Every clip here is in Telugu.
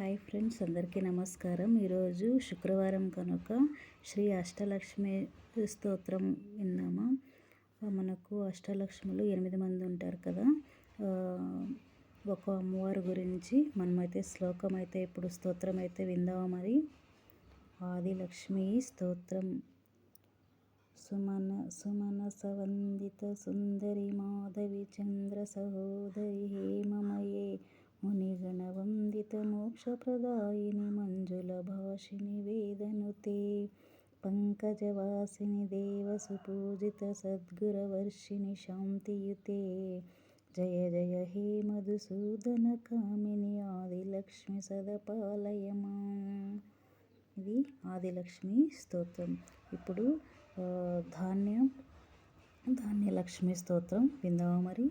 హాయ్ ఫ్రెండ్స్, అందరికీ నమస్కారం. ఈరోజు శుక్రవారం కనుక శ్రీ అష్టలక్ష్మి స్తోత్రం విందామా. మనకు అష్టలక్ష్ములు 8 మంది ఉంటారు కదా. ఒక అమ్మవారి గురించి మనమైతే శ్లోకం అయితే ఇప్పుడు స్తోత్రం అయితే విందామా. మరి ఆదిలక్ష్మి స్తోత్రం. సుమనసవందిత సుందరి మాధవి చంద్ర సహోదరి హేమమయే మునిగణవందిత మోక్షప్రదాయిని మంజుల భాషిని వేదనుతే పంకజవాసిని దేవసుపూజిత సద్గురవర్షిణి శాంతియుతే జయ జయ హే మధుసూదన కామిని ఆదిలక్ష్మి సదపాలయమా. ఇది ఆదిలక్ష్మి స్తోత్రం. ఇప్పుడు ధాన్యలక్ష్మి స్తోత్రం విందామా. మరి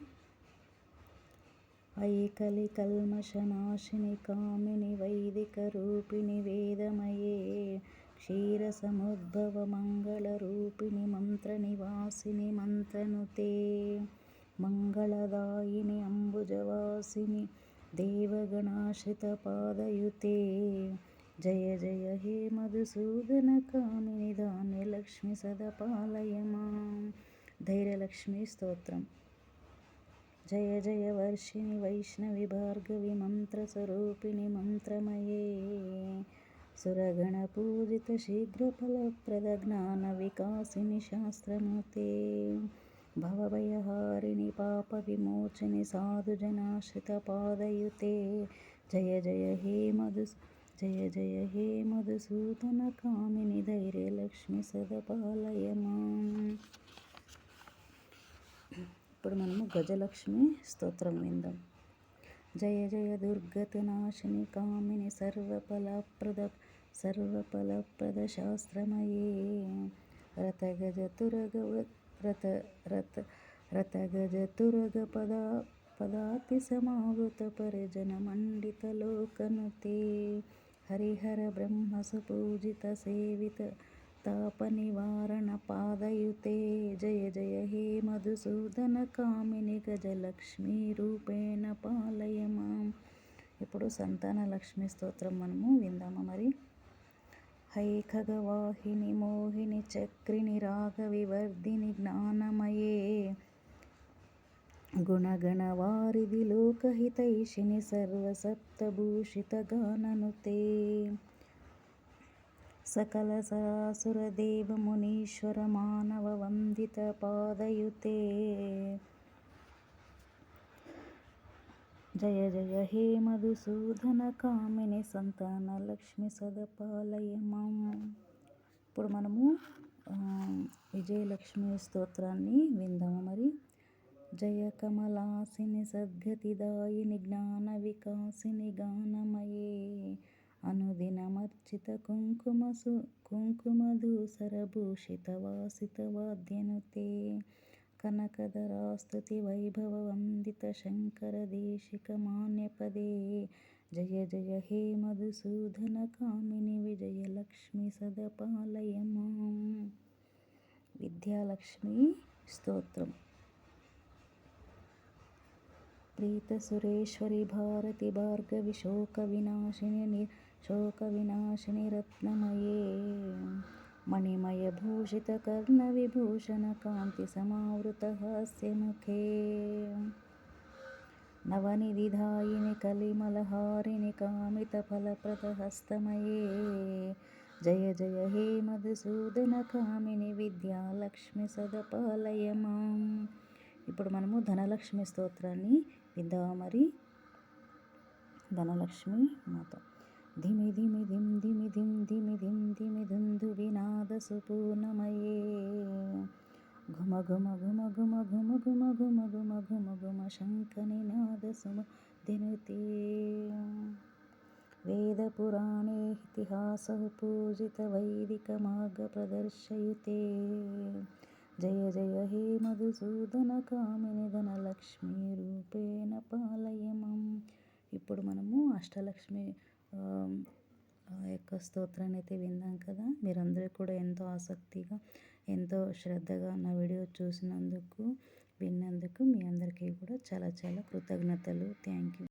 ఐకలి కల్మషనాశిని కామిని వైదిక రూపిణి వేదమయే క్షీరసముద్భవ మంగళ రూపిణి మంత్ర నివాసిని మంత్రనుతే మంగళదాయిని అంబుజవాసిని దేవగణాశ్రిత పాదయుతే జయ జయ హే మధుసూదన కామిని ధాన్యలక్ష్మి సదపాలయమా. ధైర్యలక్ష్మి స్తోత్రం. జయ జయ వర్షిణి వైష్ణవి భార్గవి మంత్రస్వరూపిణి మంత్రమయే సురగణ పూజిత శీఘ్రఫలప్రద జ్ఞాన వికాసిని శాస్త్రనుతే భవభయహారిణి పాప విమోచని సాధుజనాశ్రిత పాదయుతే జయ జయ హే మధుసూదన కామిని ధైర్యలక్ష్మి సదపాలయమా. ఇప్పుడు మనము గజలక్ష్మి స్తోత్రం విందాం. జయ జయ దుర్గతనాశిని కామిని సర్వఫలప్రద శాస్త్రమయే రతగజతురగ పదాతి సమావృత పరిజన మండిత లోకనుతే హరిహర బ్రహ్మ సుపూజిత సేవిత తాప నివారణ పాదయుతే జయ జయ హే మధుసూదన కామిని గజలక్ష్మి రూపేణ పాలయమా. ఇప్పుడు సంతాన లక్ష్మి స్తోత్రం మనము విందామా. మరి హై ఖగవాహిని మోహిని చక్రిని రాగ వివర్ధిని జ్ఞానమయే గుణగణ వారిధి లోకహితైషిణి సర్వసప్తభూషిత గాననుతే సకల సరాసుర దేవ మునీశ్వర మానవ వందిత పాదయుతే జయ జయ హే మధుసూదన కామిని సంతాన లక్ష్మి సదపాలయమా. ఇప్పుడు మనము విజయలక్ష్మి స్తోత్రాన్ని విందాము. మరి జయ కమలాసిని సద్గతిదాయిని జ్ఞాన వికాసిని గానమయే అనుదినమర్చిత కుంకుమధూసర భూషిత వాసిత వాద్యనుతే కనకధరాస్తుతి వైభవ వందిత శంకర దేశిక మాన్యపదే జయ జయ హే మధుసూదన కామిని విజయలక్ష్మి సదపాలయమా. విద్యాలక్ష్మి స్తోత్రం. ప్రీత సురేశ్వరి భారతి భార్గవి శోక వినాశిని రత్నమయే మణిమయ భూషిత కర్ణ విభూషణ కాంతి సమావృత హాస్యముఖే నవనిధిదాయిని కలిమలహారిణి కామిత ఫలప్రద హస్తమయే జయ జయ హే మధుసూదన కామిని విద్యాలక్ష్మి సదపాలయమా. ఇప్పుడు మనము ధనలక్ష్మి స్తోత్రాన్ని విందామా. మరి ధనలక్ష్మి మాత ధిమి ధిమి ధిం ధిమి ధిం ధిమి ధిం ధిమి ధుంధు వినాద సుపూర్ణమయే ఘుమ ఘుమ ఘుమ ఘుమ ఘుమ ఘుమ ఘుమ ఘుమ ఘుమ ఘుమ శంఖనినాద సుమదినుతే వేద పురాణే ఇతిహాస పూజిత వైదిక మార్గ ప్రదర్శయుతే జయ జయ హే మధుసూదన కామిని ధనలక్ష్మి రూపేణ పాలయమా. ఇప్పుడు మనము అష్టలక్ష్మి యొక్క స్తోత్రాన్ని అయితే విందాం కదా. మీరందరూ కూడా ఎంతో ఆసక్తిగా ఎంతో శ్రద్ధగా నా వీడియో చూసినందుకు విన్నందుకు మీ అందరికీ కూడా చాలా చాలా కృతజ్ఞతలు. Thank you.